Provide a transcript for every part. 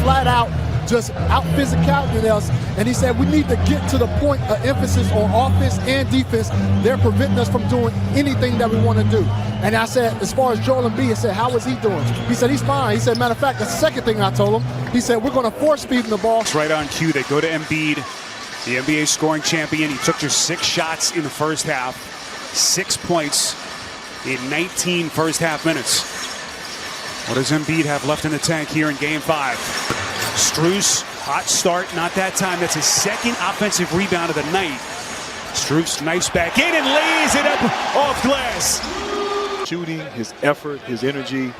flat out just out physicality us. And he said we need to get to the point of emphasis on offense and defense. They're preventing us from doing anything that we want to do. And I said, as far as Joel Embiid, I said, how is he doing? He said, he's fine. He said, matter of fact, the second thing I told him, he said, we're going to force feed him the ball. It's right on cue. They go to Embiid, the NBA scoring champion. He took just 6 shots in the first half, 6 points in 19 first half minutes. What does Embiid have left in the tank here in Game 5? Strus, hot start, not that time. That's his second offensive rebound of the night. Strus knifes back in and lays it up off glass. Shooting, his effort, his energy,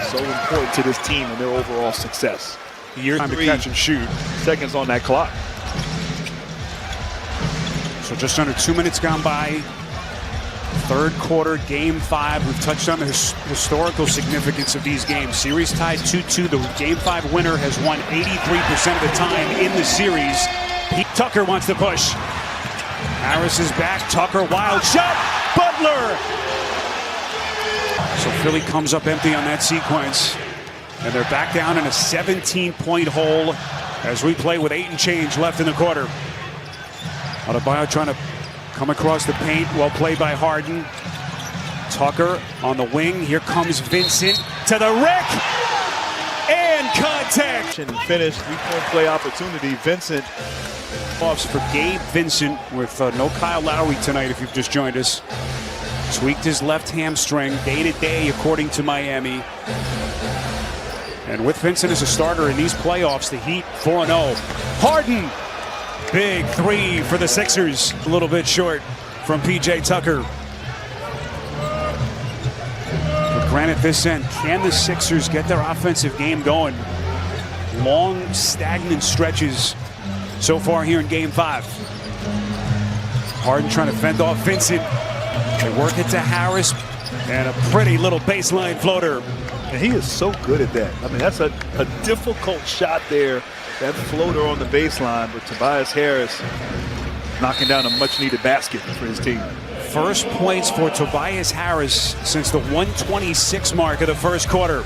so important to this team and their overall success. Time to catch and shoot. Seconds on that clock. So just under 2 minutes gone by. Third quarter, Game 5. We've touched on the historical significance of these games. Series tied 2-2. The Game 5 winner has won 83% of the time in the series. Tucker wants to push. Harris is back. Tucker, wild shot. Butler! So Philly comes up empty on that sequence. And they're back down in a 17-point hole as we play with 8 and change left in the quarter. Adebayo trying to come across the paint, well played by Harden. Tucker on the wing. Here comes Vincent to the wreck. And contact. And finish, 3-point play opportunity. Vincent. Offs for Gabe Vincent with no Kyle Lowry tonight if you've just joined us. Tweaked his left hamstring day to day according to Miami. And with Vincent as a starter in these playoffs, the Heat 4-0. Harden. Big 3 for the Sixers. A little bit short from P.J. Tucker. But granted, this end, can the Sixers get their offensive game going? Long, stagnant stretches so far here in Game 5. Harden trying to fend off Vincent. They work it to Harris. And a pretty little baseline floater. And he is so good at that. I mean, that's a difficult shot there. That floater on the baseline, but Tobias Harris knocking down a much-needed basket for his team. First points for Tobias Harris since the 126 mark of the first quarter.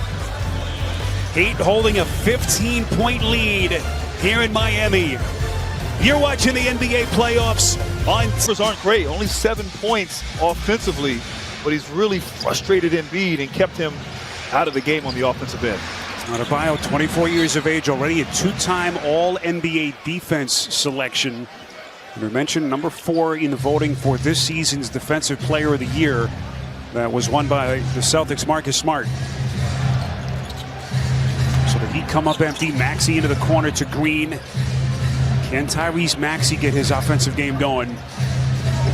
Heat holding a 15-point lead here in Miami. You're watching the NBA playoffs on... Numbers aren't great, only 7 points offensively, but he's really frustrated Embiid and kept him out of the game on the offensive end. Adebayo, 24 years of age, already a 2-time All-NBA defense selection. And we mentioned number 4 in the voting for this season's Defensive Player of the Year. That was won by the Celtics' Marcus Smart. So the Heat come up empty. Maxey into the corner to Green. Can Tyrese Maxey get his offensive game going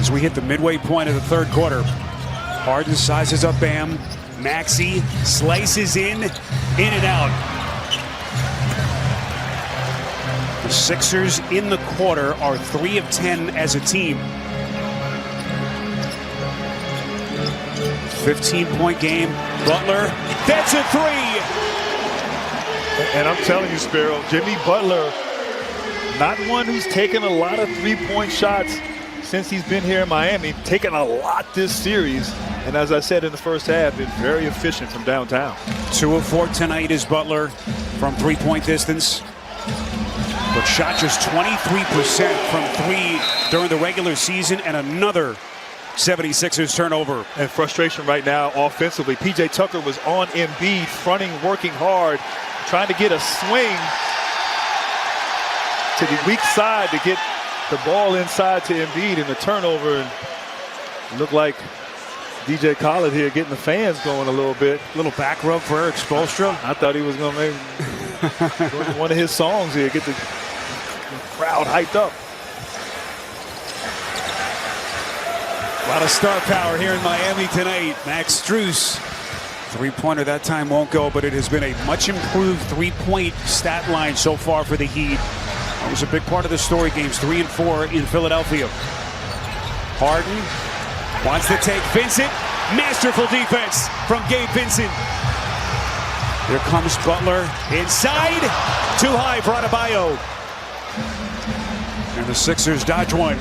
as we hit the midway point of the third quarter? Harden sizes up Bam. Maxey slices in and out. The Sixers in the quarter are 3 of 10 as a team. 15-point game. Butler, that's a 3. And I'm telling you, Sparrow, Jimmy Butler, not one who's taken a lot of 3-point shots since he's been here in Miami, taken a lot this series. And as I said in the first half, been very efficient from downtown. 2 of 4 tonight is Butler from 3-point distance. But shot just 23% from 3 during the regular season, and another 76ers turnover. And frustration right now offensively. P.J. Tucker was on Embiid, fronting, working hard, trying to get a swing to the weak side to get the ball inside to Embiid, and the turnover. And it looked like DJ Khaled here getting the fans going a little bit. Little back rub for Eric Spoelstra. I thought he was going to maybe one of his songs here, get the crowd hyped up. A lot of star power here in Miami tonight. Max Strus. 3-pointer that time won't go, but it has been a much improved 3-point stat line so far for the Heat. That was a big part of the story. Games 3 and 4 in Philadelphia. Harden wants to take Vincent. Masterful defense from Gabe Vincent. Here comes Butler inside. Too high for Adebayo. And the Sixers dodge one.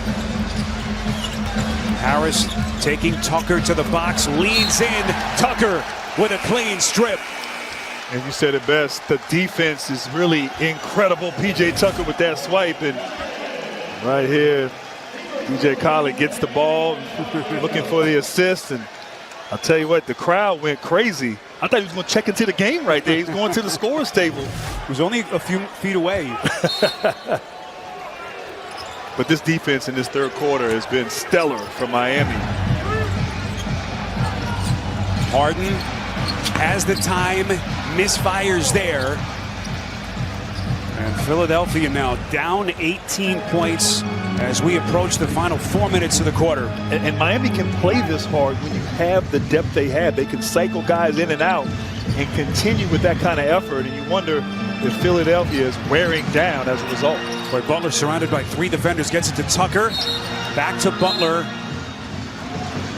Harris taking Tucker to the box, leans in. Tucker with a clean strip. And you said it best. The defense is really incredible. P.J. Tucker with that swipe. And right here, DJ Khaled gets the ball, looking for the assist. And I'll tell you what, the crowd went crazy. I thought he was going to check into the game right there. He's going to the scorer's table. He was only a few feet away. But this defense in this third quarter has been stellar for Miami. Harden has the time, misfires there. And Philadelphia now down 18 points as we approach the final 4 minutes of the quarter. And Miami can play this hard when you have the depth they have. They can cycle guys in and out and continue with that kind of effort. And you wonder if Philadelphia is wearing down as a result. Boy, Butler surrounded by 3 defenders, gets it to Tucker. Back to Butler.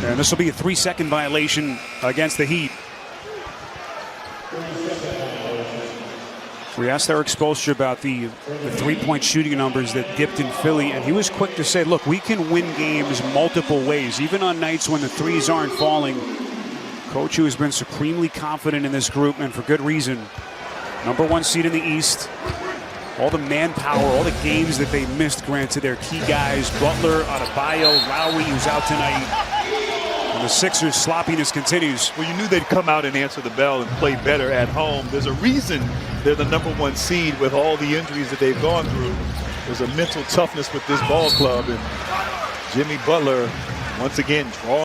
And this will be a 3-second violation against the Heat. We asked Eric Spoelstra about the 3-point shooting numbers that dipped in Philly, and he was quick to say, look, we can win games multiple ways, even on nights when the threes aren't falling. Coach who has been supremely confident in this group, and for good reason. #1 seed in the East. All the manpower, all the games that they missed, granted their key guys, Butler, Adebayo, Lowry, who's out tonight. And the Sixers' sloppiness continues. Well, you knew they'd come out and answer the bell and play better at home. There's a reason they're the #1 seed with all the injuries that they've gone through. There's a mental toughness with this ball club. And Jimmy Butler, once again, draws.